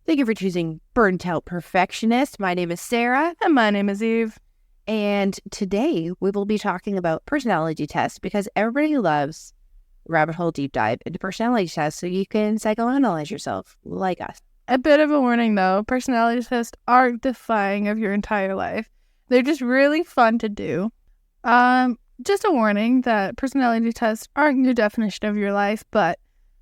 Thank you for choosing Burnt Out Perfectionist. My name is Sara. And my name is Eve. And today we will be talking about personality tests because everybody loves rabbit hole deep dive into personality tests so you can psychoanalyze yourself like us. A bit of a warning though, personality tests aren't defining of your entire life. They're just really fun to do. Just a warning that personality tests aren't your definition of your life, but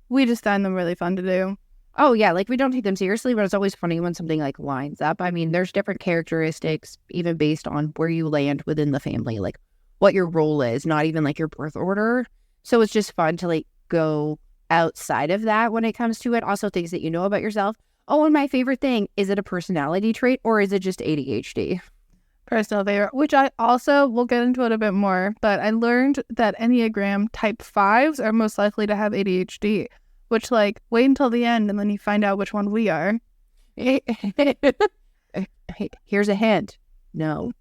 we just find them really fun to do. Oh yeah, like we don't take them seriously, but it's always funny when something like lines up. I mean, there's different characteristics even based on where you land within the family, like what your role is, not even like your birth order. So it's just fun to like go outside of that when it comes to it. Also things that you know about yourself. Oh, and my favorite thing, is it a personality trait or is it just ADHD? Personal favorite, which I also will get into it a bit more, but I learned that Enneagram type 5s are most likely to have ADHD. Which, like, wait until the end and then you find out which one we are. Here's a hint. No.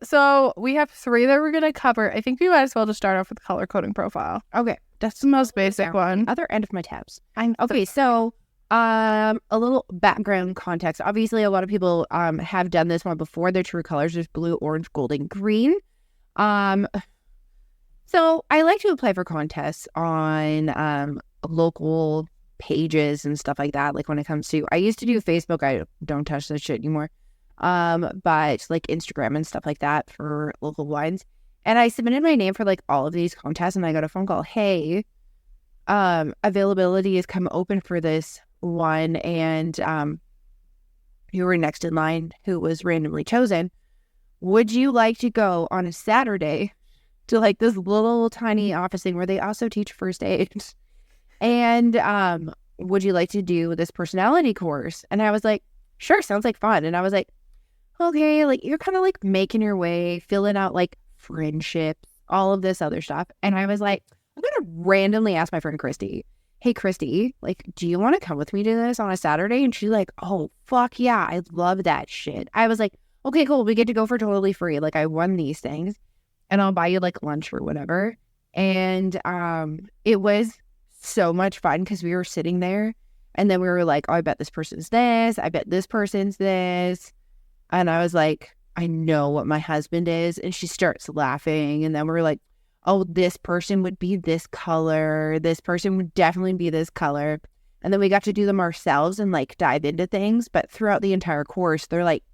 So we have 3 that we're going to cover. I think we might as well just start off with the color coding profile. Okay. That's the most basic one. Other end of my tabs. Okay, so a little background context. Obviously, a lot of people have done this one before. Their true colors is blue, orange, gold, and green. So I like to apply for contests on local pages and stuff like that. Like when it comes to, I used to do Facebook. I don't touch that shit anymore. But like Instagram and stuff like that for local wines. And I submitted my name for like all of these contests and I got a phone call. Hey, availability has come open for this one. And you were next in line who was randomly chosen. Would you like to go on a Saturday to like this little tiny office thing where they also teach first aid? And would you like to do this personality course? And I was like, sure, sounds like fun. And I was like, okay, like you're kind of like making your way, filling out like friendships, all of this other stuff. And I was like, I'm gonna randomly ask my friend Christy, hey Christy, like, do you want to come with me to this on a Saturday? And she's like, oh fuck yeah, I love that shit. I was like, okay, cool, we get to go for totally free. Like I won these things. And I'll buy you like lunch or whatever. And it was so much fun because we were sitting there and then we were like, oh, I bet this person's this. I bet this person's this. And I was like, I know what my husband is. And she starts laughing. And then we're like, oh, this person would be this color. This person would definitely be this color. And then we got to do them ourselves and like dive into things. But throughout the entire course, they're like,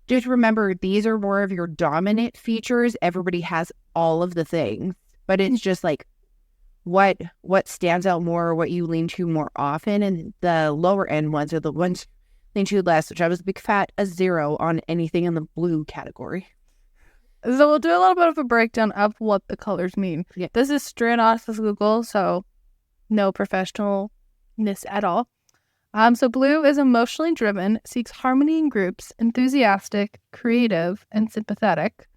just remember, these are more of your dominant features. Everybody has all of the things, but it's just like what stands out more, what you lean to more often. And the lower end ones are the ones lean to less, which I was a big fat a 0 on anything in the blue category. So we'll do a little bit of a breakdown of what the colors mean. Yeah. This is straight off of Google, so no professionalness at all. So blue is emotionally driven, seeks harmony in groups, enthusiastic, creative, and sympathetic.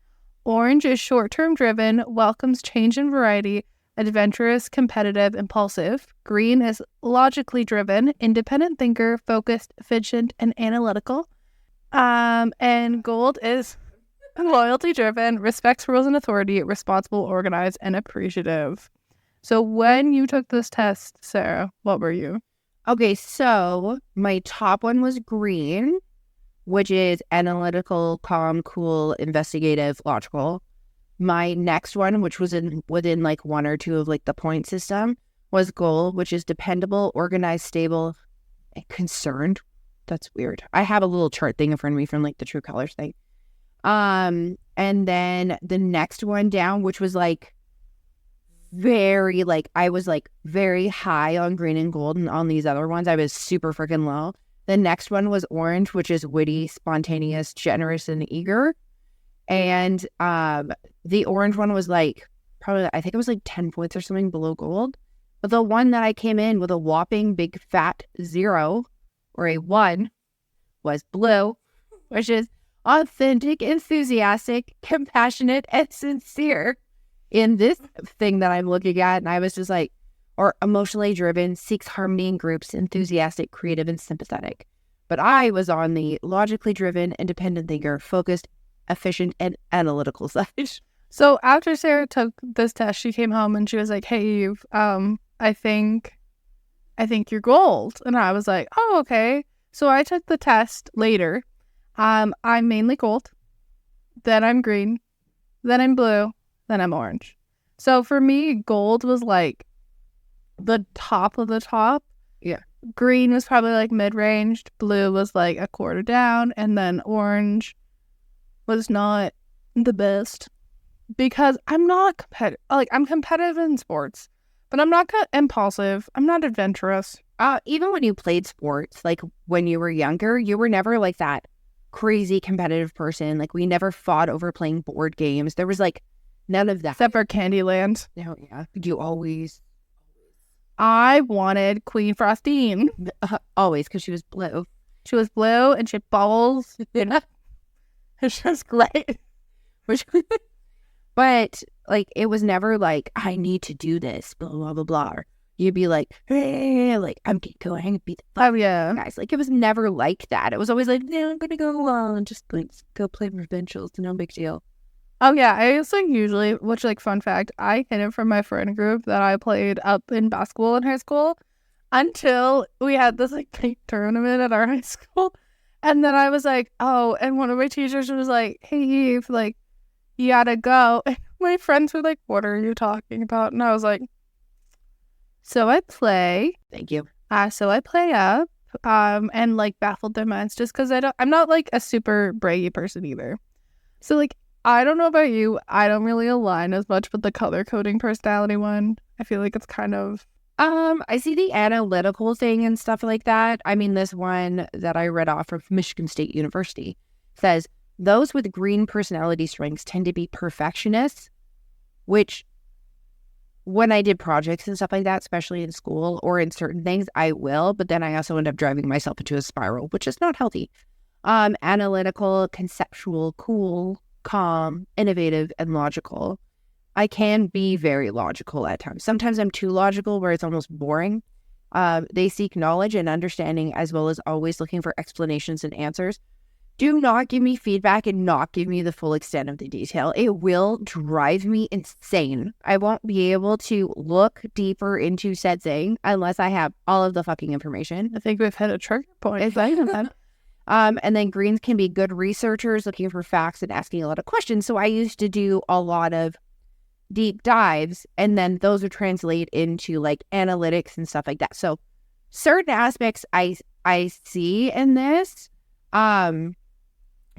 Orange is short-term driven, welcomes change and variety, adventurous, competitive, impulsive. Green is logically driven, independent thinker, focused, efficient, and analytical. And gold is loyalty driven, respects rules and authority, responsible, organized, and appreciative. So when you took this test, Sara, what were you? Okay, so my top one was green, which is analytical, calm, cool, investigative, logical. My next one, which was within like 1 or 2 of like the point system, was gold, which is dependable, organized, stable, and concerned. That's weird. I have a little chart thing in front of me from like the true colors thing. And then the next one down, which was like very like I was like very high on green and gold, and on these other ones I was super freaking low. The next one was orange, which is witty, spontaneous, generous, and eager. And the orange one was like probably, I think it was like 10 points or something below gold. But the one that I came in with a whopping big fat 0 or a 1 was blue, which is authentic, enthusiastic, compassionate, and sincere. In this thing that I'm looking at, and I was just like, or emotionally driven, seeks harmony in groups, enthusiastic, creative, and sympathetic. But I was on the logically driven, independent thinker, focused, efficient, and analytical side. So after Sara took this test, she came home and she was like, hey, Eve, I think I think you're gold. And I was like, oh, okay. So I took the test later. I'm mainly gold. Then I'm green. Then I'm blue. Then I'm orange. So for me, gold was like the top of the top. Yeah. Green was probably like mid-ranged. Blue was like a quarter down. And then orange was not the best. Because I'm not competitive. Like, I'm competitive in sports, but I'm not impulsive. I'm not adventurous. Even when you played sports, like when you were younger, you were never like that crazy competitive person. Like, we never fought over playing board games. There was like none of that. Except for Candyland. No, yeah. You always. I wanted Queen Frostine. Always, because she was blue. She was blue and she had balls. It's just great. But, like, it was never like, I need to do this, blah, blah, blah, blah. You'd be like, hey, like, I'm going to go hang and beat the fuck guys. Like, it was never like that. It was always like, I'm going to go and just, like, go play provincials. No big deal. Oh, yeah. I was, like, usually, which, like, fun fact, I hid it from my friend group that I played up in basketball in high school until we had this, like, big tournament at our high school. And then I was like, oh, and one of my teachers was like, hey, Eve, like, you gotta go. And my friends were like, what are you talking about? And I was like, so I play. Thank you. So I play up and like baffled their minds just because I'm not like a super braggy person either. So like, I don't know about you. I don't really align as much with the color coding personality one. I feel like it's kind of. I see the analytical thing and stuff like that. I mean, this one that I read off from Michigan State University says, those with green personality strengths tend to be perfectionists, which when I did projects and stuff like that, especially in school or in certain things, I will, but then I also end up driving myself into a spiral, which is not healthy. Analytical, conceptual, cool, calm, innovative, and logical. I can be very logical at times. Sometimes I'm too logical where it's almost boring. They seek knowledge and understanding as well as always looking for explanations and answers. Do not give me feedback and not give me the full extent of the detail. It will drive me insane. I won't be able to look deeper into said thing unless I have all of the fucking information. I think we've hit a trigger point. And then greens can be good researchers looking for facts and asking a lot of questions. So I used to do a lot of deep dives, and then those would translate into like analytics and stuff like that. So certain aspects I see in this.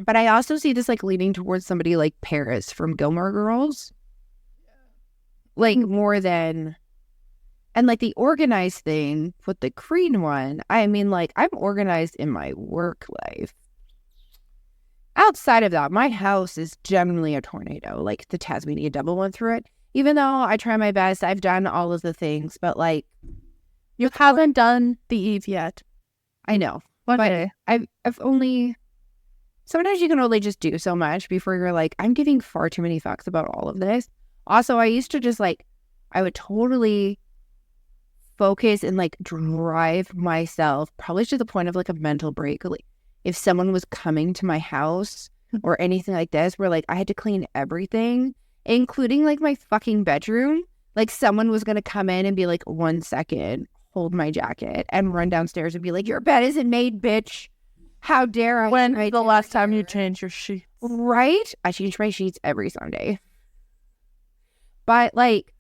But I also see this like leaning towards somebody like Paris from Gilmore Girls. Like more than, and like the organized thing with the green one, I mean, like I'm organized in my work life. Outside of that, my house is generally a tornado, like the Tasmania Devil went through it. Even though I try my best, I've done all of the things, but like. You haven't done the Eve yet. I know. One day. I've only. Sometimes you can only just do so much before you're like, I'm giving far too many fucks about all of this. Also, I used to just like, I would totally focus and like drive myself probably to the point of like a mental break. Like if someone was coming to my house or anything like this, where like I had to clean everything, including like my fucking bedroom. Like someone was going to come in and be like, 1 second, hold my jacket, and run downstairs and be like, your bed isn't made, bitch. How dare I? When the last time you changed your sheets? Right? I change my sheets every Sunday. But, like,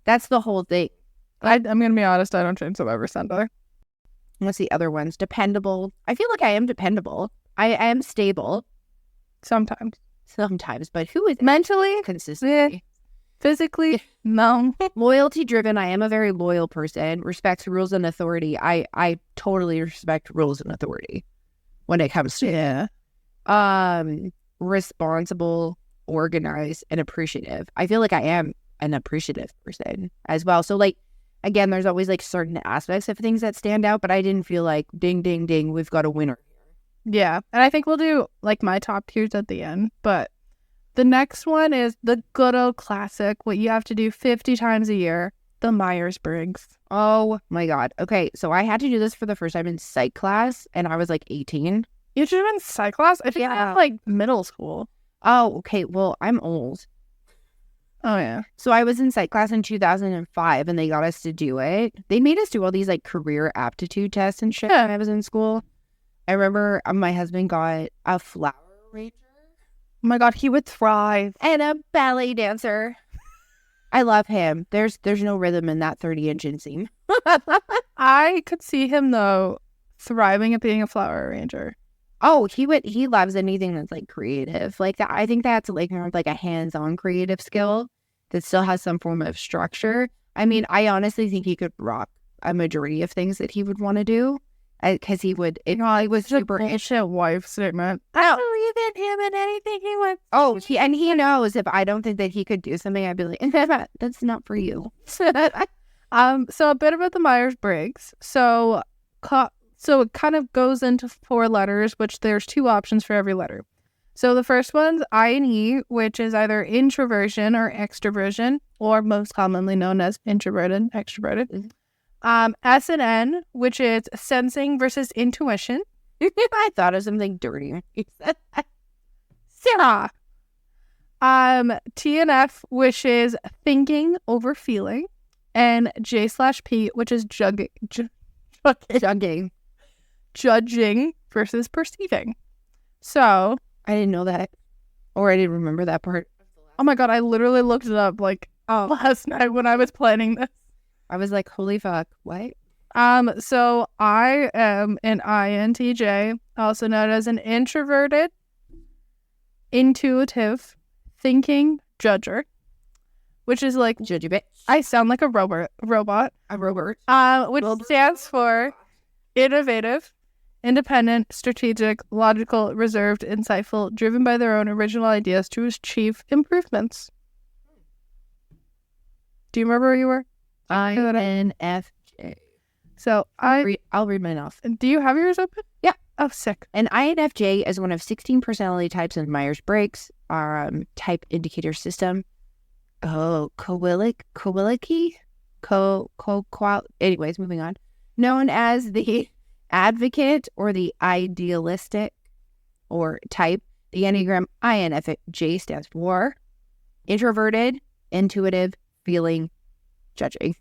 that's the whole thing. I'm going to be honest, I don't change them every Sunday. What's the other ones? Dependable. I feel like I am dependable. I am stable. Sometimes. But who is mentally? Consistently. Physically? No. Loyalty driven. I am a very loyal person. Respects rules and authority. I totally respect rules and authority. When it comes to responsible, organized, and appreciative. I feel like I am an appreciative person as well. So like, again, there's always like certain aspects of things that stand out, but I didn't feel like ding, ding, ding, we've got a winner. Yeah. And I think we'll do like my top tiers at the end. But the next one is the good old classic, what you have to do 50 times a year, the Myers-Briggs. Oh my God. Okay. So I had to do this for the first time in psych class and I was like 18. You should have been in psych class? I think I was like middle school. Oh, okay. Well, I'm old. Oh, yeah. So I was in psych class in 2005 and they got us to do it. They made us do all these like career aptitude tests and shit when I was in school. I remember my husband got a flower arranger. Oh my God, he would thrive. And a ballet dancer. I love him. There's no rhythm in that 30-inch inseam. I could see him, though, thriving at being a flower arranger. Oh, he loves anything that's like creative. Like that, I think that's like more of like a hands-on creative skill that still has some form of structure. I mean, I honestly think he could rock a majority of things that he would want to do. Because he would, it was super bullshit wife statement. I don't believe in him and anything he wants. Oh, he knows if I don't think that he could do something, I'd be like, that's not for you. So a bit about the Myers-Briggs. So it kind of goes into 4 letters, which there's 2 options for every letter. So the first one's I and E, which is either introversion or extroversion, or most commonly known as introverted, extroverted. Mm-hmm. S and N, which is sensing versus intuition. I thought of something dirty. Sarah. T and F, which is thinking over feeling, and J/P, which is judging versus perceiving. So I didn't know that, or I didn't remember that part. Oh my God, I literally looked it up last night when I was planning this. I was like, holy fuck, what? So I am an INTJ, also known as an introverted, intuitive, thinking judger, which is like judgy bitch. I sound like a robot. A robot. Which stands for innovative, independent, strategic, logical, reserved, insightful, driven by their own original ideas to achieve improvements. Do you remember where you were? INFJ. So I'll read mine off. Do you have yours open? Yeah. Oh, sick. An INFJ is one of 16 personality types in Myers-Briggs type indicator system. Oh, anyways, moving on. Known as the advocate or the idealistic or type. The Enneagram INFJ stands for introverted, intuitive, feeling, judging.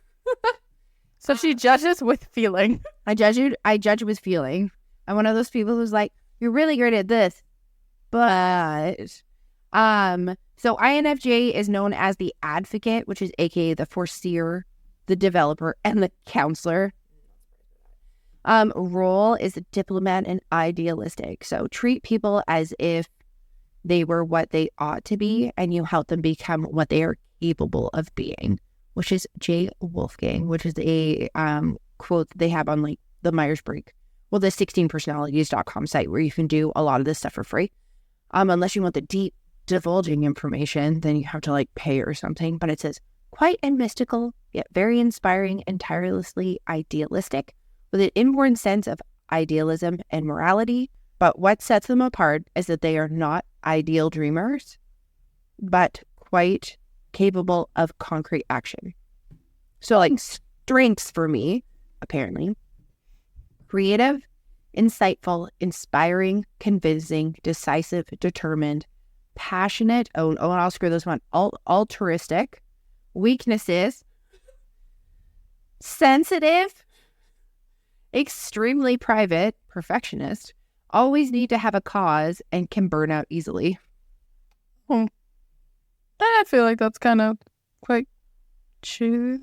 So she judges with feeling. I judge with feeling. I'm one of those people who's like, you're really great at this, but so INFJ is known as the advocate, which is aka the foreseer, the developer, and the counselor. Role is a diplomat and idealistic. So treat people as if they were what they ought to be, and you help them become what they are capable of being, which is J. Wolfgang, which is a quote that they have on like the Myers-Briggs, the 16personalities.com site where you can do a lot of this stuff for free. Unless you want the deep divulging information, then you have to like pay or something. But it says, quite and mystical, yet very inspiring and tirelessly idealistic, with an inborn sense of idealism and morality. But what sets them apart is that they are not ideal dreamers, but quite capable of concrete action. So like strengths for me, apparently: creative, insightful, inspiring, convincing, decisive, determined, passionate, I'll screw this one, altruistic. Weaknesses: sensitive, extremely private, perfectionist, always need to have a cause, and can burn out easily. I feel like that's kind of quite true.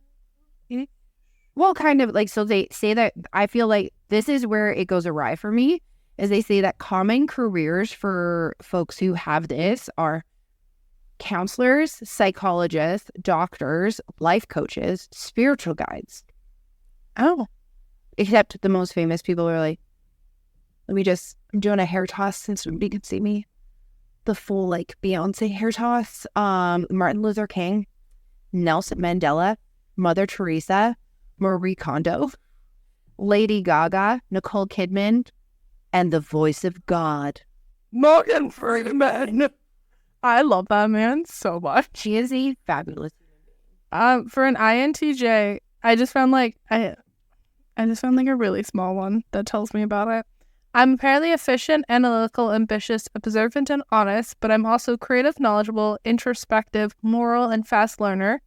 Well, kind of like, so they say that, I feel like this is where it goes awry for me, is they say that common careers for folks who have this are counselors, psychologists, doctors, life coaches, spiritual guides. Oh. Except the most famous people are like, I'm doing a hair toss since nobody can see me. The full like Beyonce hair toss. Martin Luther King, Nelson Mandela, Mother Teresa, Marie Kondo, Lady Gaga, Nicole Kidman, and the voice of God, Morgan Freeman. I love that man so much. She is a fabulous. For an INTJ, I just found like a really small one that tells me about it. I'm apparently efficient, analytical, ambitious, observant, and honest, but I'm also creative, knowledgeable, introspective, moral, and fast learner.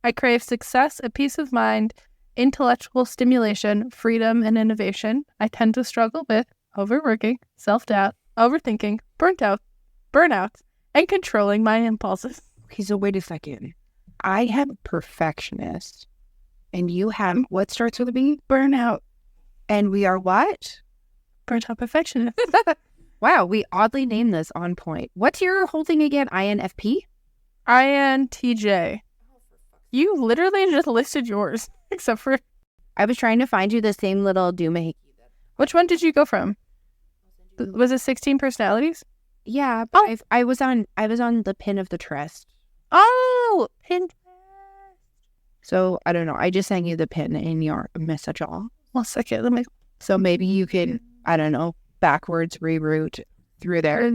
I crave success, a peace of mind, intellectual stimulation, freedom, and innovation. I tend to struggle with overworking, self-doubt, overthinking, burnout, and controlling my impulses. Okay, so wait a second. I have perfectionist, and you have what starts with a B? Burnout. And we are what? Burnt Out Perfectionist. Wow, we oddly named this on point. What's your whole thing again? INFP? INTJ. You literally just listed yours, except for... I was trying to find you the same little doohickey. Which one did you go from? Was it 16 personalities? Yeah, but I was on the pin of the trust. Oh, Pinterest. So I don't know. I just sent you the pin in your message all. 1 second. Let me... So maybe you can, I don't know, backwards reroute through there.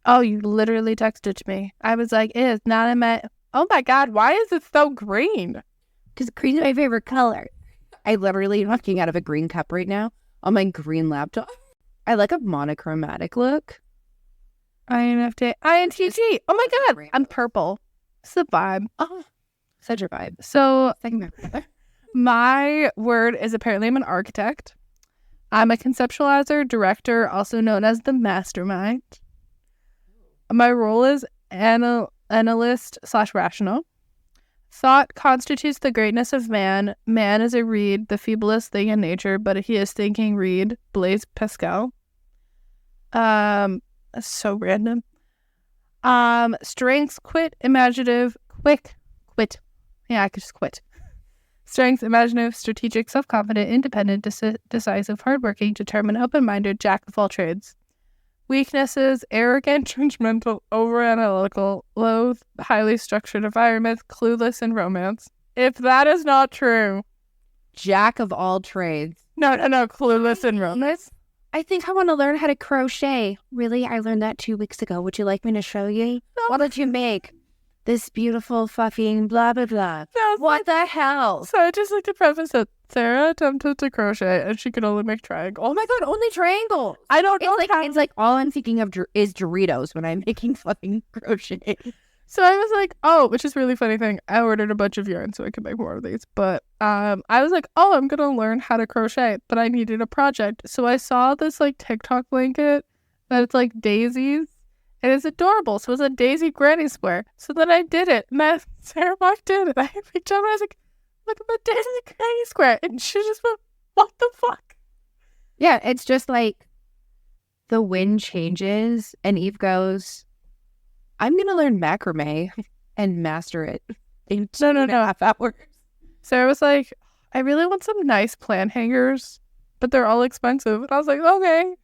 Oh, you literally texted me. I was like, it is not in my... Oh my God, why is it so green? Because green is my favorite color. I literally am looking out of a green cup right now on my green laptop. I like a monochromatic look. INFJ. INTJ. Oh my God, I'm purple. It's the vibe. Oh, such a vibe. So Second my word is apparently I'm an architect. I'm a conceptualizer, director, also known as the mastermind. My role is analyst/rational. Thought constitutes the greatness of man. Man is a reed, the feeblest thing in nature, but he is thinking reed. Blaise Pascal. That's so random. Strengths, quit, imaginative, quit. Yeah, I could just quit. Strengths, imaginative, strategic, self-confident, independent, decisive, hardworking, determined, open-minded, jack of all trades. Weaknesses, arrogant, judgmental, over-analytical, loathe, highly structured environments, clueless in romance. If that is not true. Jack of all trades. No, clueless in romance. I think I want to learn how to crochet. Really? I learned that 2 weeks ago. Would you like me to show you? No. What did you make? This beautiful fucking blah, blah, blah. What the hell? So I just like to preface that Sarah attempted to crochet and she could only make triangles. Oh my God, only triangles. I don't know. It's like all I'm thinking of is Doritos when I'm making fucking crochet. So I was like, oh, which is a really funny thing. I ordered a bunch of yarn so I could make more of these. But I was like, oh, I'm going to learn how to crochet. But I needed a project. So I saw this like TikTok blanket that it's like daisies. And it's adorable. So it was a daisy granny square. So then I did it. And then Sarah walked in and I picked up and I was like, look at the daisy granny square. And she just went, what the fuck? Yeah, it's just like the wind changes and Eve goes, I'm going to learn macrame and master it in 2.5 hours. Sarah was like, I really want some nice plant hangers, but they're all expensive. And I was like, okay.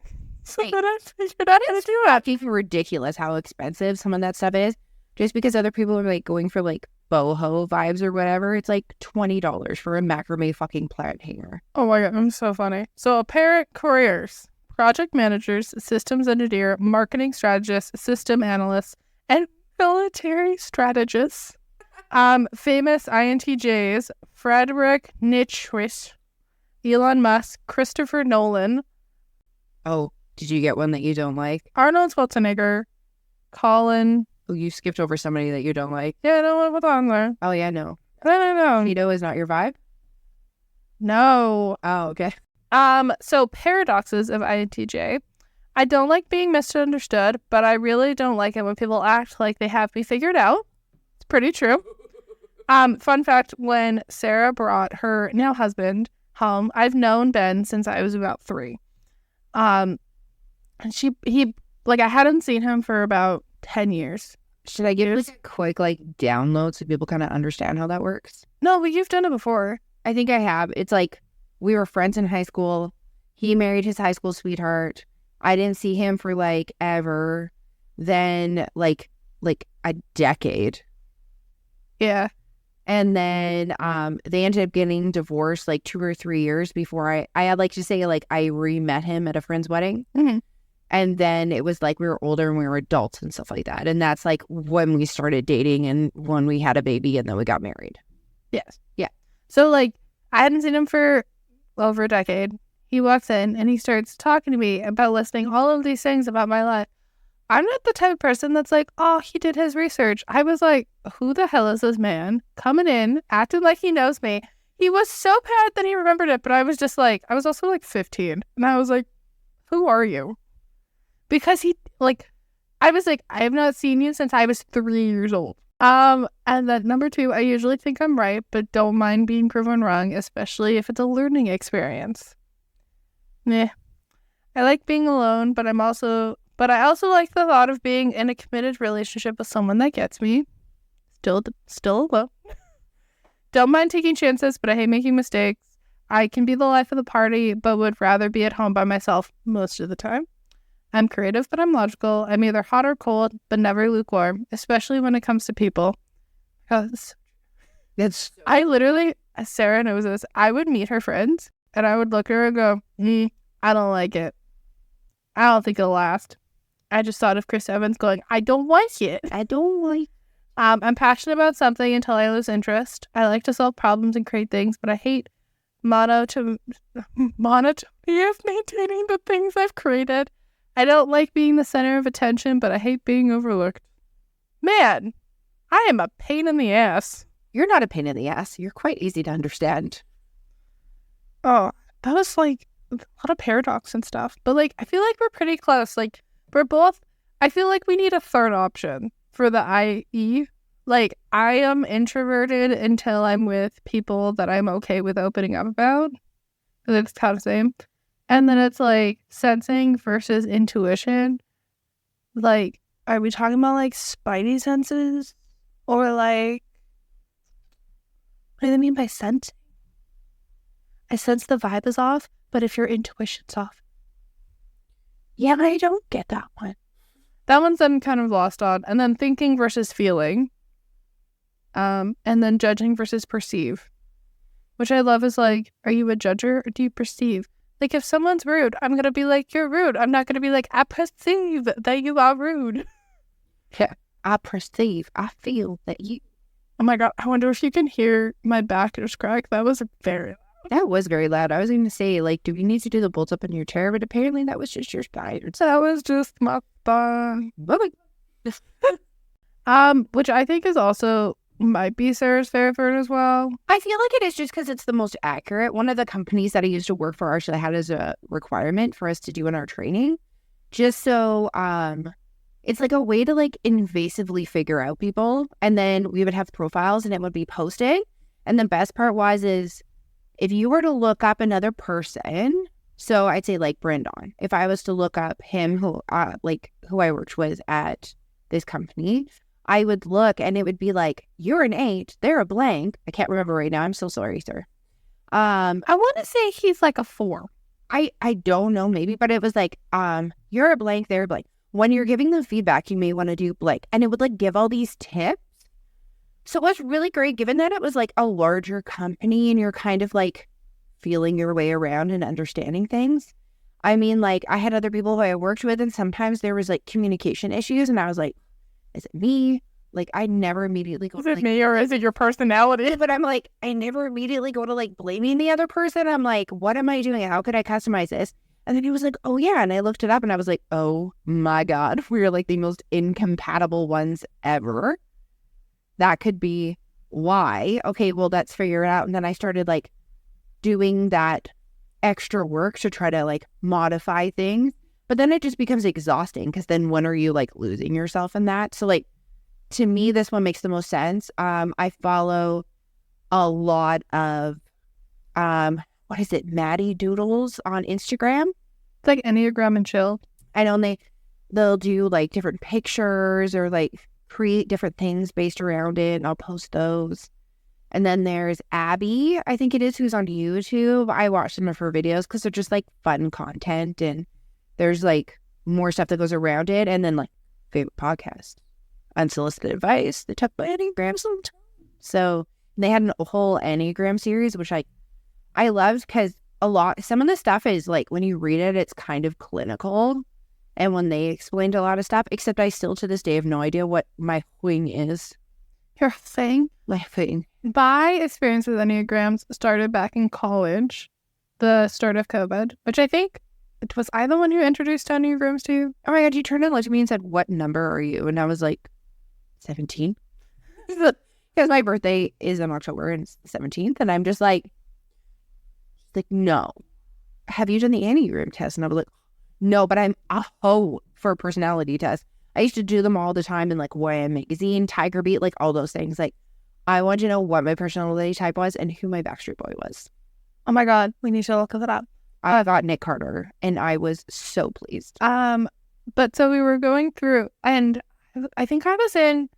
So then I figured out how to do it. It's ridiculous how expensive some of that stuff is. Just because other people are like going for like boho vibes or whatever, it's like $20 for a macrame fucking plant hanger. Oh my God, I'm so funny. So apparent careers: project managers, systems engineer, marketing strategist, system analyst, and military strategists. Famous INTJs: Frederick Nietzsche, Elon Musk, Christopher Nolan. Oh, did you get one that you don't like? Arnold Schwarzenegger, Colin. Oh, you skipped over somebody that you don't like. Yeah, no, what's on there? Oh, yeah, no. No. Tito is not your vibe? No. Oh, okay. So paradoxes of INTJ. I don't like being misunderstood, but I really don't like it when people act like they have me figured out. It's pretty true. Fun fact, when Sarah brought her now husband home, I've known Ben since I was about 3. And he I hadn't seen him for about 10 years. Should I give you like a quick download so people kind of understand how that works? No, but you've done it before. I think I have. It's like we were friends in high school. He married his high school sweetheart. I didn't see him for ever. Then like a decade. Yeah. And then they ended up getting divorced 2 or 3 years before I had to say I re-met him at a friend's wedding. Mm-hmm. And then it was we were older and we were adults and stuff like that. And that's when we started dating and when we had a baby and then we got married. Yes. Yeah. So I hadn't seen him for over a decade. he walks in and he starts talking to me about listing all of these things about my life. I'm not the type of person that's like, oh, he did his research. I was like, who the hell is this man coming in, acting like he knows me? He was so bad that he remembered it, but I was just like, I was also like 15. And I was like, who are you? Because he, like, I was like, I have not seen you since I was 3 years old. And then number 2, I usually think I'm right, but don't mind being proven wrong, especially if it's a learning experience. Meh. I like being alone, but I also like the thought of being in a committed relationship with someone that gets me. Still alone. Don't mind taking chances, but I hate making mistakes. I can be the life of the party, but would rather be at home by myself most of the time. I'm creative, but I'm logical. I'm either hot or cold, but never lukewarm, especially when it comes to people. Because I literally, as Sarah knows this, I would meet her friends, and I would look at her and go, I don't like it. I don't think it'll last. I just thought of Chris Evans going, I don't like it. I'm passionate about something until I lose interest. I like to solve problems and create things, but I hate monotony of maintaining the things I've created. I don't like being the center of attention, but I hate being overlooked. Man, I am a pain in the ass. You're not a pain in the ass. You're quite easy to understand. Oh, that was like a lot of paradox and stuff. But like, I feel like we're pretty close. Like, we're both, I feel like we need a third option for the IE. Like, I am introverted until I'm with people that I'm okay with opening up about. It's kind of the same. And then it's like sensing versus intuition. Like, are we talking about like spidey senses? Or like, what do they mean by sensing? I sense the vibe is off, but if your intuition's off. Yeah, I don't get that one. That one's I'm kind of lost on. And then thinking versus feeling. And then judging versus perceive. Which I love is like, are you a judger or do you perceive? Like, if someone's rude, I'm going to be like, you're rude. I'm not going to be like, I perceive that you are rude. Yeah, I perceive. I feel that you... Oh my God, I wonder if you can hear my back just crack. That was very loud. That was very loud. I was going to say, like, do we need to do the bolts up in your chair? But apparently that was just your spine. That was just my spine. Bye-bye. Which I think is also... might be Sarah's favorite as well. I feel like it is just because it's the most accurate. One of the companies that I used to work for actually had as a requirement for us to do in our training. Just so it's like a way to like invasively figure out people. And then we would have profiles and it would be posted. And the best part is if you were to look up another person, so I'd say like Brendan, if I was to look up him who I worked with at this company, I would look and it would be like, you're an 8, they're a blank. I can't remember right now. I'm so sorry, sir. I want to say he's like a 4. I don't know, maybe, but it was like, you're a blank, they're a blank. When you're giving them feedback, you may want to do blank. And it would like give all these tips. So it was really great, given that it was like a larger company and you're kind of like feeling your way around and understanding things. I mean, like I had other people who I worked with and sometimes there was like communication issues and I was like, is it me? Like, I never immediately go is to, it me or is it your personality? But I'm like, I never immediately go to, like, blaming the other person. I'm like, what am I doing? How could I customize this? And then he was like, oh, yeah. And I looked it up and I was like, oh, my God. We're, like, the most incompatible ones ever. That could be why. Okay, well, let's figure it out. And then I started, like, doing that extra work to try to, like, modify things. But then it just becomes exhausting because then when are you like losing yourself in that? So like to me, this one makes the most sense. I follow a lot of what is it, Maddie Doodles on Instagram. It's like Enneagram and chill. I know they'll do like different pictures or like create different things based around it, and I'll post those. And then there's Abby, I think it is, who's on YouTube. I watch some of her videos because they're just like fun content and there's like more stuff that goes around it. And then like favorite podcast, Unsolicited Advice. They talk about Enneagram sometimes. So they had a whole Enneagram series, which I loved because some of the stuff is like when you read it, it's kind of clinical. And when they explained a lot of stuff, except I still to this day have no idea what my thing is. Your thing? My thing. My experience with Enneagrams started back in college. the start of COVID, which I think was I the one who introduced Enneagrams to you? Oh my God, you turned and looked at me and said, "What number are you?" And I was like, 17. Because my birthday is in October and it's the 17th. And I'm just like, no. Have you done the Enneagram test? And I was like, no, but I'm a hoe for a personality test. I used to do them all the time in like YM Magazine, Tiger Beat, like all those things. Like, I wanted to know what my personality type was and who my Backstreet Boy was. Oh my God, we need to look that up. I got Nick Carter and I was so pleased. But so we were going through, and I think I was in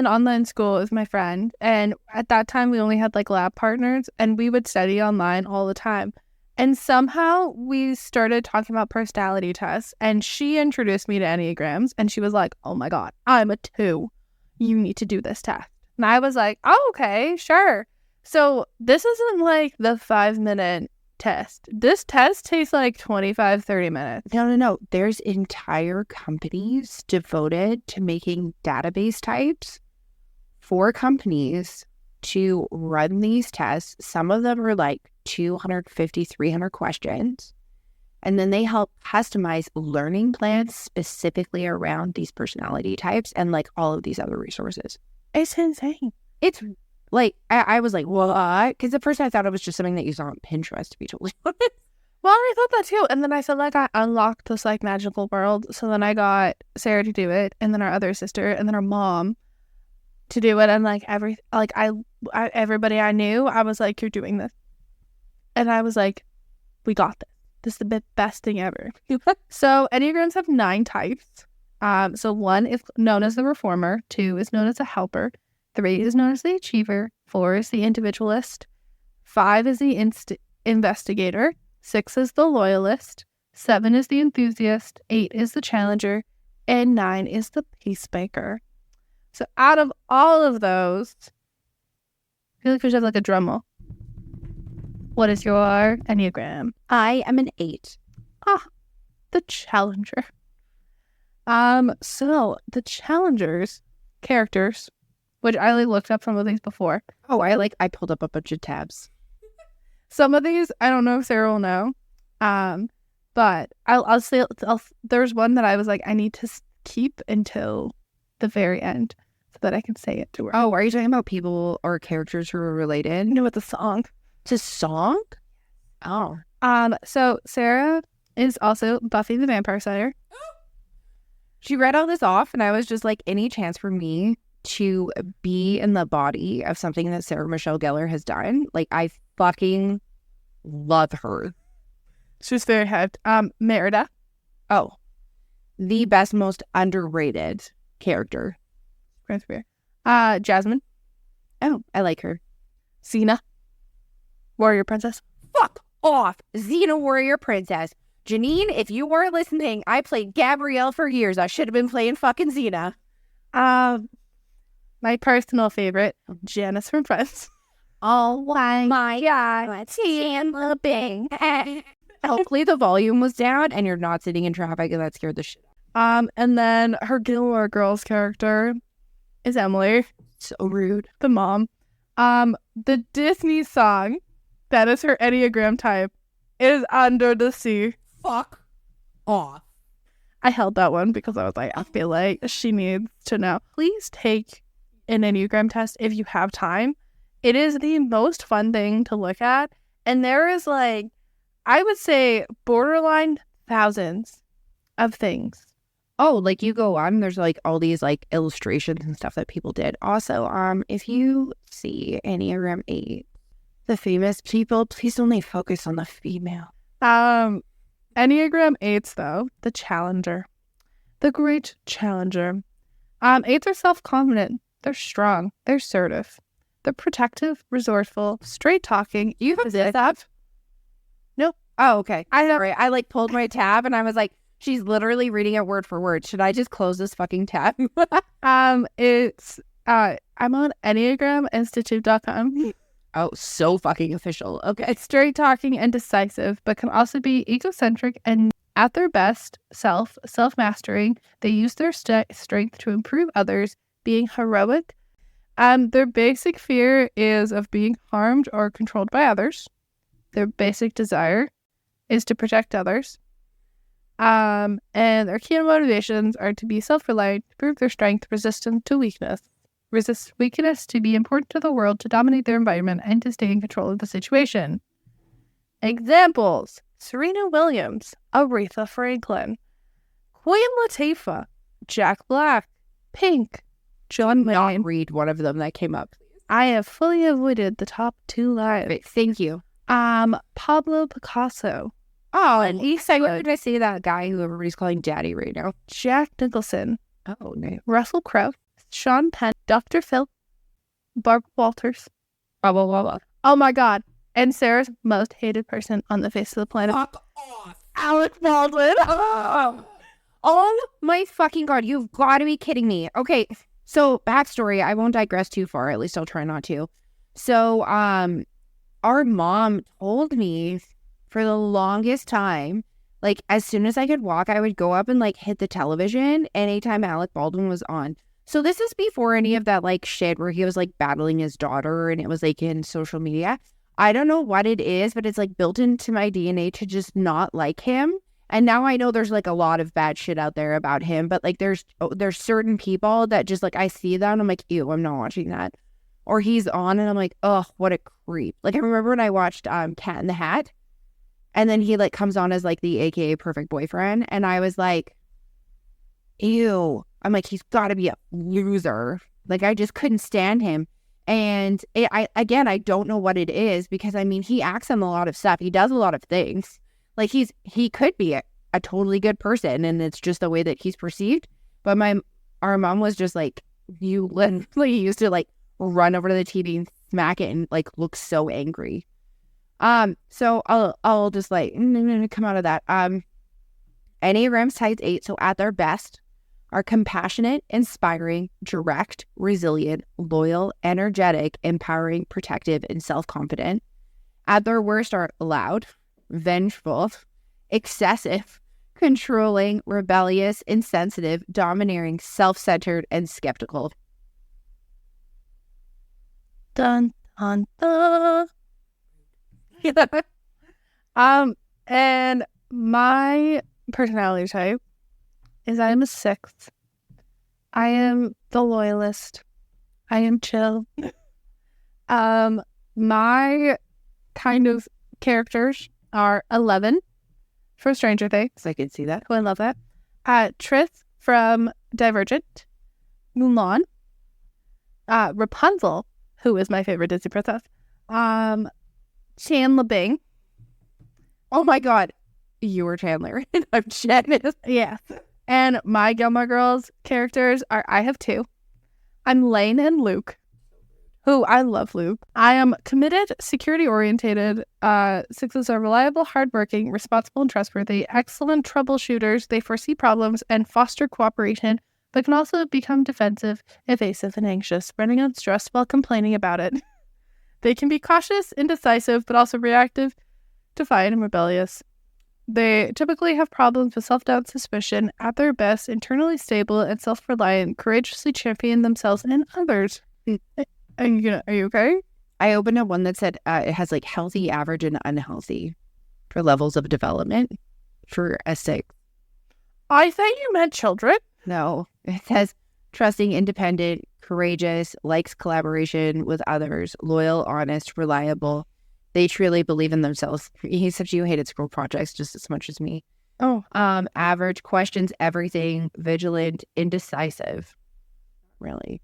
online school with my friend, and at that time we only had like lab partners, and we would study online all the time. And somehow we started talking about personality tests, and she introduced me to Enneagrams, and she was like, "Oh my God, I'm a 2. You need to do this test." And I was like, "Oh, okay, sure." So this isn't like the 5-minute test. This test takes like 25, 30 minutes. No. There's entire companies devoted to making database types for companies to run these tests. Some of them are like 250, 300 questions. And then they help customize learning plans specifically around these personality types and like all of these other resources. It's insane. It's like, I was like, what? Because at first I thought it was just something that you saw on Pinterest, to be totally honest. Well, I thought that too. And then I felt like I unlocked this like magical world. So then I got Sarah to do it, and then our other sister, and then our mom to do it. And like everybody I knew, I was like, "You're doing this." And I was like, "We got this. This is the best thing ever." So Enneagrams have 9 types. So 1 is known as the reformer, 2 is known as a helper, 3 is known as the achiever, 4 is the individualist, 5 is the investigator, 6 is the loyalist, 7 is the enthusiast, 8 is the challenger, and 9 is the peacemaker. So out of all of those, I feel like we should have like a drum roll. What is your Enneagram? I am an 8. The challenger. So the challengers characters, which I like looked up some of these before. Oh, I pulled up a bunch of tabs. Some of these, I don't know if Sarah will know. But I'll say, there's one that I was like, I need to keep until the very end so that I can say it to her. Oh, are you talking about people or characters who are related? No, it's a song. It's a song? Oh. So Sarah is also Buffy the Vampire Slayer. She read all this off, and I was just like, any chance for me to be in the body of something that Sarah Michelle Gellar has done? Like, I fucking love her. She's very hyped. Merida. Oh. The best, most underrated character. Jasmine. Oh, I like her. Xena. Warrior Princess. Fuck off, Xena Warrior Princess. Janine, if you were listening, I played Gabrielle for years. I should have been playing fucking Xena. My personal favorite, Janice from Friends. Oh my God. Let's Hopefully the volume was down and you're not sitting in traffic, and that scared the shit out. And then her Gilmore Girls character is Emily. So rude. The mom. The Disney song that is her Enneagram type is Under the Sea. Fuck off. I held that one because I was like, I feel like she needs to know. Please take an Enneagram test if you have time. It is the most fun thing to look at. And there is like, I would say borderline thousands of things. Oh, like you go on, there's like all these like illustrations and stuff that people did. Also, if you see Enneagram 8, the famous people, please only focus on the female. Enneagram 8s though, the challenger. The great challenger. 8s are self-confident. They're strong. They're assertive. They're protective, resourceful, straight talking. You have this up? Nope. Oh, okay. I like pulled my tab and I was like, she's literally reading it word for word. Should I just close this fucking tab? It's I'm on EnneagramInstitute.com. Oh, so fucking official. Okay. It's straight talking and decisive, but can also be egocentric and at their best self-mastering. They use their strength to improve others, being heroic. Their basic fear is of being harmed or controlled by others. Their basic desire is to protect others. And their key motivations are to be self-reliant, to prove their strength, resistant to weakness, resist weakness, to be important to the world, to dominate their environment, and to stay in control of the situation. Examples: Serena Williams, Aretha Franklin, Queen Latifah, Jack Black, Pink, John Mayer. Read one of them that came up. I have fully avoided the top 2 lives. Wait, thank you. Pablo Picasso. Oh, and why did I say that guy who everybody's calling daddy right now? Jack Nicholson. Oh, no. Russell Crowe. Sean Penn. Dr. Phil. Barbara Walters. Blah, blah, blah, blah. Oh my God. And Sarah's most hated person on the face of the planet. Fuck off. Alec Baldwin. Oh my fucking God. You've got to be kidding me. Okay. So backstory, I won't digress too far. At least I'll try not to. So, our mom told me for the longest time, like as soon as I could walk, I would go up and like hit the television anytime Alec Baldwin was on. So this is before any of that like shit where he was like battling his daughter and it was like in social media. I don't know what it is, but it's like built into my DNA to just not like him. And now I know there's like a lot of bad shit out there about him, but like there's certain people that just like I see that and I'm like, ew, I'm not watching that. Or he's on and I'm like, oh, what a creep. Like I remember when I watched Cat in the Hat, and then he like comes on as like the AKA perfect boyfriend, and I was like, ew. I'm like, he's got to be a loser. Like I just couldn't stand him. And I don't know what it is, because I mean he acts on a lot of stuff. He does a lot of things. Like he could be a totally good person, and it's just the way that he's perceived. But our mom was just like, you literally used to like run over to the TV and smack it and like look so angry. So I'll just like come out of that. Enneagrams type 8, so at their best, are compassionate, inspiring, direct, resilient, loyal, energetic, empowering, protective, and self-confident. At their worst are loud, vengeful, excessive, controlling, rebellious, insensitive, domineering, self-centered, and skeptical. Dun, dun, dun. And my personality type is I am a 6. I am the loyalist. I am chill. My kind of characters are 11 from Stranger Things. I can see that. Oh, I love that. Trith from Divergent. Mulan. Rapunzel, who is my favorite Disney princess. Chandler Bing. Oh my God. You were Chandler and I'm Janice. Yes. And my Gilmore Girls characters are, I have 2. I'm Lane and Luke. Who I love Luke. I am committed, security-orientated. 6s are reliable, hardworking, responsible, and trustworthy. Excellent troubleshooters. They foresee problems and foster cooperation, but can also become defensive, evasive, and anxious, spreading out stress while complaining about it. They can be cautious, indecisive, but also reactive, defiant, and rebellious. They typically have problems with self-doubt, suspicion. At their best, internally stable and self-reliant, courageously champion themselves and others. Are you okay? I opened up one that said it has like healthy, average, and unhealthy for levels of development for a 6. I thought you meant children. No, it says trusting, independent, courageous, likes collaboration with others, loyal, honest, reliable. They truly believe in themselves. He said you hated school projects just as much as me. Oh. Average, questions everything, vigilant, indecisive. Really.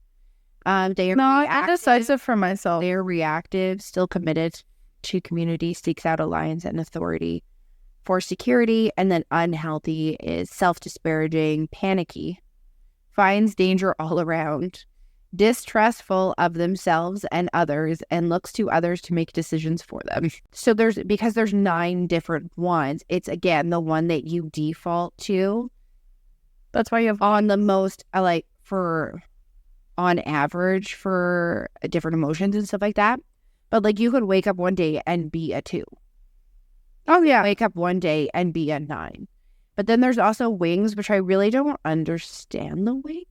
They are I'm indecisive for myself. They are reactive, still committed to community, seeks out alliance and authority for security. And then unhealthy is self-disparaging, panicky, finds danger all around, distrustful of themselves and others, and looks to others to make decisions for them. So because there's 9 different ones, it's again the one that you default to. That's why you have on the most on average for different emotions and stuff like that. But like you could wake up one day and be a 2. Oh yeah. Wake up one day and be a 9. But then there's also wings, which I really don't understand the wing.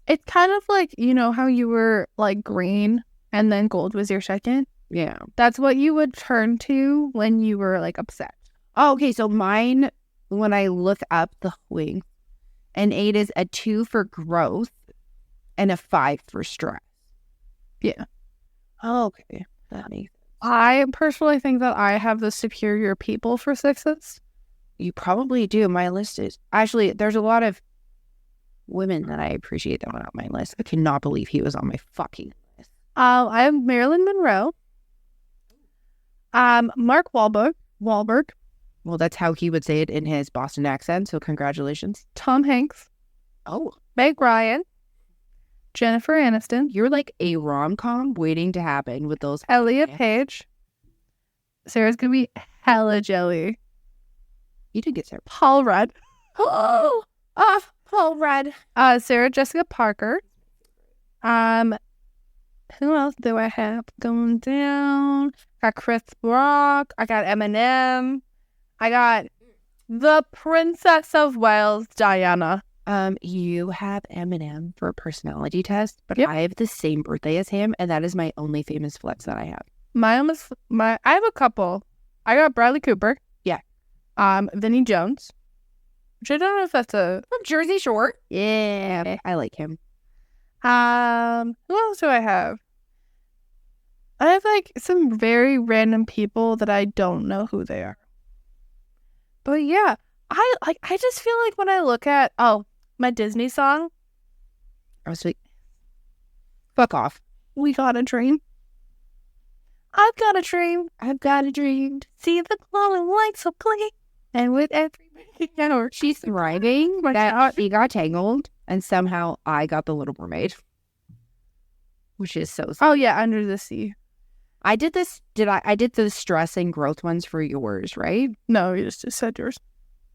It's kind of like, you know how you were like green and then gold was your second? Yeah. That's what you would turn to when you were like upset. Oh, okay. So mine, when I look up the wing, an 8 is a 2 for growth and a 5 for stress. Yeah. Oh, okay. That makes sense. I personally think that I have the superior people for 6s. You probably do. My list is actually, there's a lot of women that I appreciate that went on my list. I cannot believe he was on my fucking list. I have Marilyn Monroe. Mark Wahlberg. Well, that's how he would say it in his Boston accent. So congratulations. Tom Hanks. Oh, Meg Ryan. Jennifer Aniston. you're like a rom-com waiting to happen with those. Elliot Page. Sarah's gonna be hella jelly. You did get Sarah. Paul Rudd. Oh, Paul Rudd. Sarah Jessica Parker. Who else do I have going down? I got Chris Rock. I got Eminem. I got the Princess of Wales, Diana. You have Eminem for a personality test, but Yep. I have the same birthday as him, and that is my only famous flex that I have. I have a couple. I got Bradley Cooper. Yeah. Vinnie Jones. Which I don't know if that's a From Jersey Shore. Yeah, I like him. who else do I have? I have like some very random people that I don't know who they are. But yeah, I just feel like when I look at my Disney song, I was like, fuck off. We Got a Dream. I've got a dream. I've got a dream. See the glowing lights so clean. And with every hour, She's thriving. My That God. she got tangled, and somehow I got the Little Mermaid, which is so. Oh yeah, Under the Sea. I did this. I did the stress and growth ones for yours, right? No, you just said yours.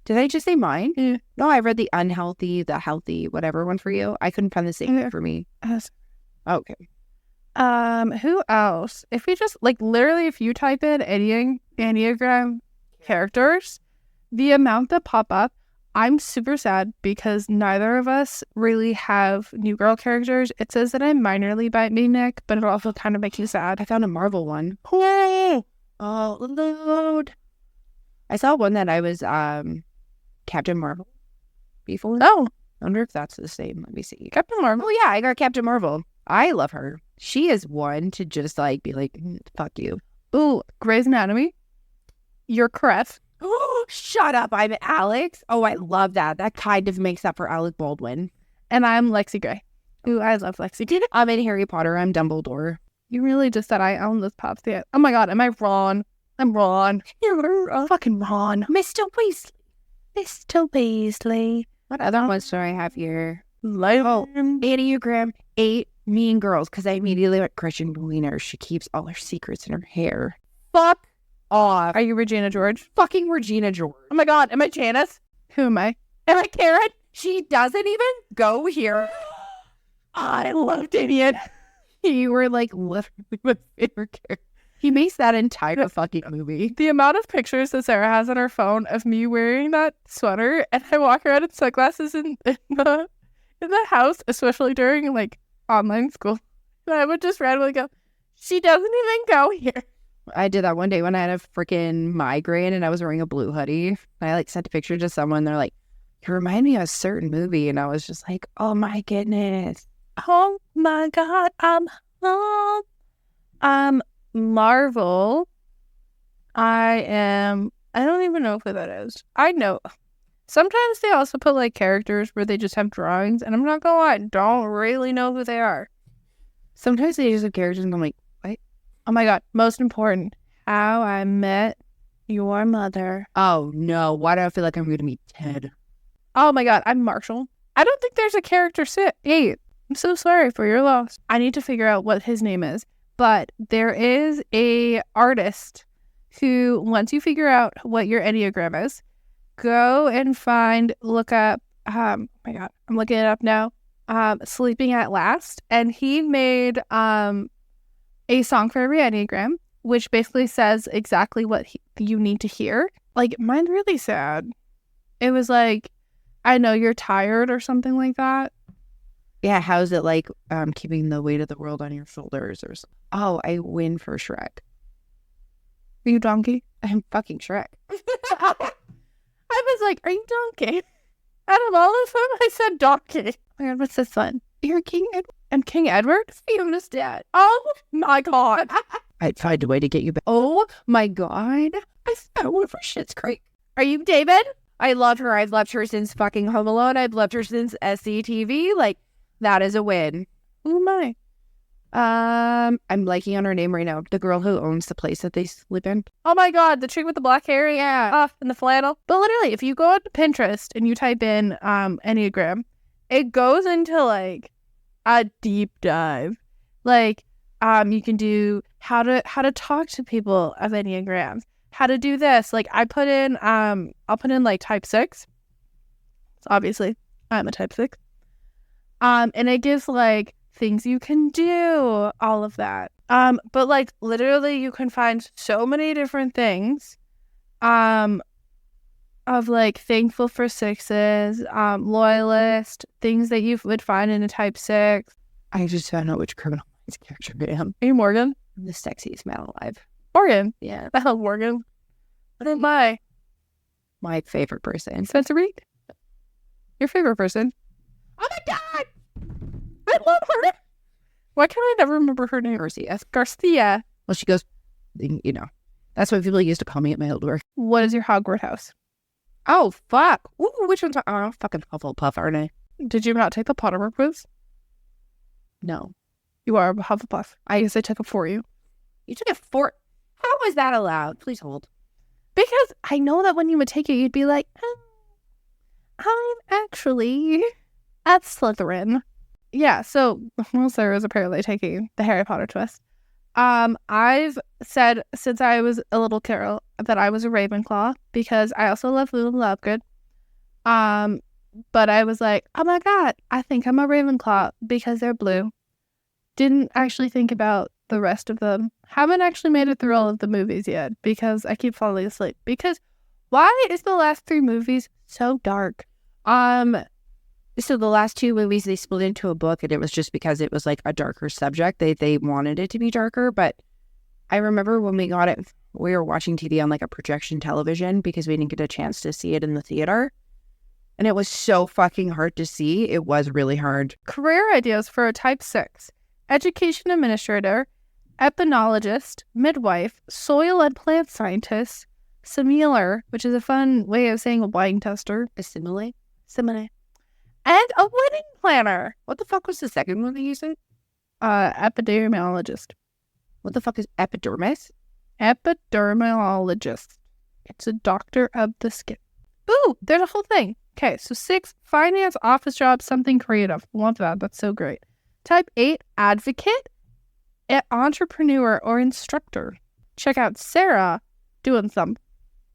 Did I just say mine? Yeah. No, I read the unhealthy, the healthy, whatever one for you. I couldn't find the same Yeah. for me. Yes. Okay. Who else? If we just literally, if you type in Enneagram characters, the amount that pop up, I'm super sad because neither of us really have new girl characters. It says that I'm minorly bimanic, but it also kind of makes me sad. I found a Marvel one. Oh, Load. I saw one that I was Captain Marvel before. no, I wonder if that's the same. Let me see. Captain Marvel. Oh yeah, I got Captain Marvel. I love her. She is one to just be like, fuck you. Ooh, Grey's Anatomy. You're correct. Oh, shut up. I'm Alex. Oh, I love that. That kind of makes up for Alec Baldwin. And I'm Lexi Gray. Ooh, I love Lexi Gray. I'm in Harry Potter. I'm Dumbledore. You really just said I own this pop yet. Oh my god, am I Ron? I'm Ron. You're Fucking Ron. Mr. Weasley. Mr. Weasley. What other ones do I have here? Oh, Enneagram 8 Mean Girls, because I immediately went Christian Wiener. She keeps all her secrets in her hair. Fuck off. are you Regina George? Fucking Regina George. Oh my god, am I Janice? Who am I? Am I Karen? She doesn't even go here. I love Damien. You were literally my favorite character. He makes that entire fucking movie. The amount of pictures that Sarah has on her phone of me wearing that sweater, and I walk around in sunglasses in the house, especially during online school. And I would just randomly go, she doesn't even go here. I did that one day when I had a freaking migraine and I was wearing a blue hoodie. I sent a picture to someone. They're like, you remind me of a certain movie. And I was just like, oh my goodness. Oh my god, Marvel. I don't even know who that is. I know. Sometimes they also put characters where they just have drawings, and I'm not gonna lie, I don't really know who they are. Sometimes they just have characters and I'm like, what? Oh my god, most important, How I Met Your Mother. Oh no, why do I feel like I'm going to meet Ted? Oh my god, I'm Marshall. I don't think there's a character Hey, I'm so sorry for your loss. I need to figure out what his name is. But there is a artist who, once you figure out what your Enneagram is, go and look up, oh my god, I'm looking it up now, Sleeping at Last. And he made a song for every Enneagram, which basically says exactly what you need to hear. Mine's really sad. It was I know you're tired or something like that. Yeah, how's it like keeping the weight of the world on your shoulders or something? Oh, I win for Shrek. Are you donkey? I'm fucking Shrek. I was like, are you donkey? Out of all of them, I said donkey. Oh my god, what's this one? You're King Edward. And King Edward? Fiona's dad. Oh my god. I'd find a way to get you back. Oh my god. I went for Schitt's Creek. Are you David? I love her. I've loved her since fucking Home Alone. I've loved her since SCTV. Like, that is a win. Oh my. I'm liking on her name right now. The girl who owns the place that they live in. Oh my god, the chick with the black hair, Yeah. and the flannel. But literally, if you go on Pinterest and you type in Enneagram, it goes into like a deep dive. Like, you can do how to talk to people of Enneagrams, how to do this. Like I'll put in like type 6. So obviously I'm a type 6. And it gives like things you can do, all of that. But like literally you can find so many different things of like thankful for 6s, loyalist, things that you would find in a type 6. I just found out which Criminal Minds character I am. Are you Morgan? I'm the sexiest man alive. Morgan? Yeah. The hell, Morgan? What am I? My favorite person. Spencer Reed? Your favorite person? Oh my god! I love her. Why can't I never remember her name? Garcia. Well, she goes, you know, that's what people used to call me at my old work. What is your Hogwarts house? Oh, fuck. Ooh, which one's I'm fucking Hufflepuff, aren't I? Did you not take the Pottermore quiz? No. You are a Hufflepuff. I guess I took it for you. You took it for... How was that allowed? Please hold. Because I know that when you would take it, you'd be like, I'm actually at Slytherin. Yeah, so Sarah was apparently taking the Harry Potter twist. I've said since I was a little girl that I was a Ravenclaw because I also love Luna Lovegood. But I was like, oh my god, I think I'm a Ravenclaw because they're blue. Didn't actually think about the rest of them. Haven't actually made it through all of the movies yet because I keep falling asleep. Because why is the last 3 movies so dark? So the last 2 movies, they split into a book, and it was just because it was like a darker subject. They wanted it to be darker, but I remember when we got it, we were watching TV on like a projection television because we didn't get a chance to see it in the theater. And it was so fucking hard to see. It was really hard. Career ideas for a type 6. Education administrator, epidemiologist, midwife, soil and plant scientist, similar, which is a fun way of saying a wine tester. Assimilate? And a wedding planner. What the fuck was the second one that you said? Epidemiologist. What the fuck is epidermis? Epidermologist. It's a doctor of the skin. Ooh, there's a whole thing. Okay, so 6, finance, office job, something creative. Love that. That's so great. Type 8, advocate, entrepreneur, or instructor. Check out Sarah doing some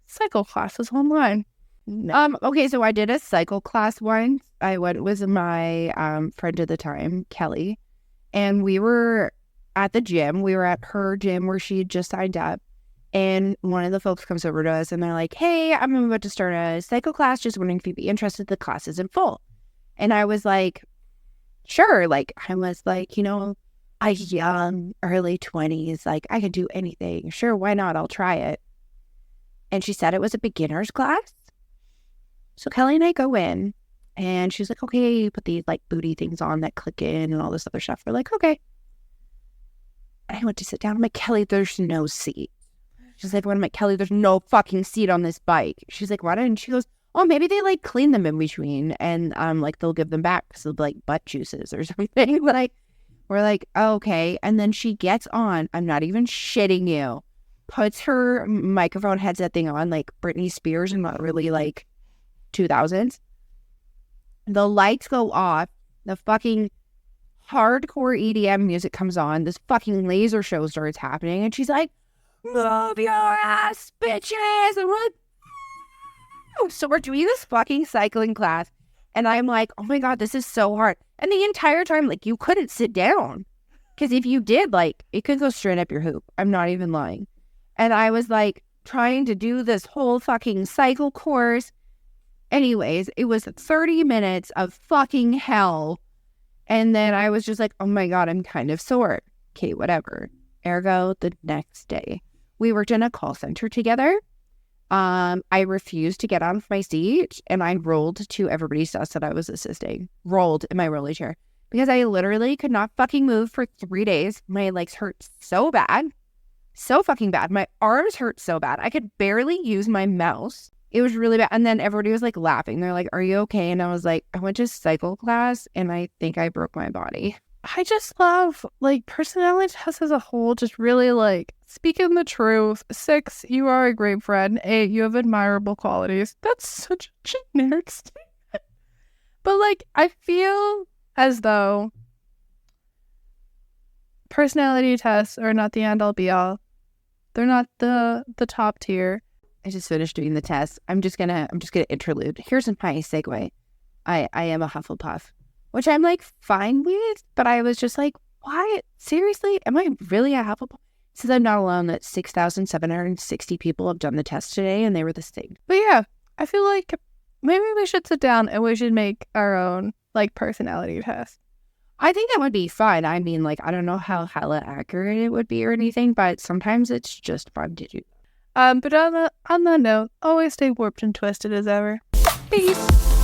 cycle classes online. Okay, so I did a cycle class once. I went with my friend at the time, Kelly, and we were at the gym. We were at her gym where she had just signed up, and one of the folks comes over to us and they're like, hey, I'm about to start a cycle class. Just wondering if you'd be interested. The class is in full. And I was like, sure. Like, I was like, you know, a young, early 20s. Like, I can do anything. Sure, why not? I'll try it. And she said it was a beginner's class. So Kelly and I go in, and she's like, okay, you put these like booty things on that click in and all this other stuff. We're like, okay. I went to sit down. I'm like, Kelly, there's no seat. She's like, I'm like, Kelly, there's no fucking seat on this bike. She's like, what? And she goes, oh, maybe they like clean them in between and like they'll give them back because they'll be like butt juices or something. Like, we're like, oh, okay. And then she gets on. I'm not even shitting you. Puts her microphone headset thing on, like Britney Spears and not really like 2000s. The lights go off. The fucking hardcore EDM music comes on. This fucking laser show starts happening. And she's like, move your ass, bitches. And we're like, oh. So we're doing this fucking cycling class. And I'm like, oh my God, this is so hard. And the entire time, like, you couldn't sit down. Because if you did, like, it could go straight up your hoop. I'm not even lying. And I was like trying to do this whole fucking cycle course. Anyways, it was 30 minutes of fucking hell. And then I was just like, oh my God, I'm kind of sore. Okay, whatever. Ergo, the next day, we worked in a call center together. I refused to get out of my seat and I rolled to everybody's desk that I was assisting. Rolled in my rolly chair because I literally could not fucking move for 3 days. My legs hurt so bad. So fucking bad. My arms hurt so bad. I could barely use my mouse. It was really bad. And then everybody was like laughing. They're like, are you okay? And I was like, I went to cycle class and I think I broke my body. I just love, like, personality tests as a whole, just really, like, speaking the truth. 6, you are a great friend. 8, you have admirable qualities. That's such a generic statement. But, like, I feel as though personality tests are not the end-all be-all. They're not the top tier. I just finished doing the test. I'm just gonna interlude. Here's my segue. I am a Hufflepuff, which I'm like fine with, but I was just like, why? Seriously? Am I really a Hufflepuff? Since I'm not alone, that 6,760 people have done the test today and they were the same. But yeah, I feel like maybe we should sit down and we should make our own, like, personality test. I think that would be fun. I mean, like, I don't know how hella accurate it would be or anything, but sometimes it's just fun to do. But on that note, always stay warped and twisted as ever. Peace.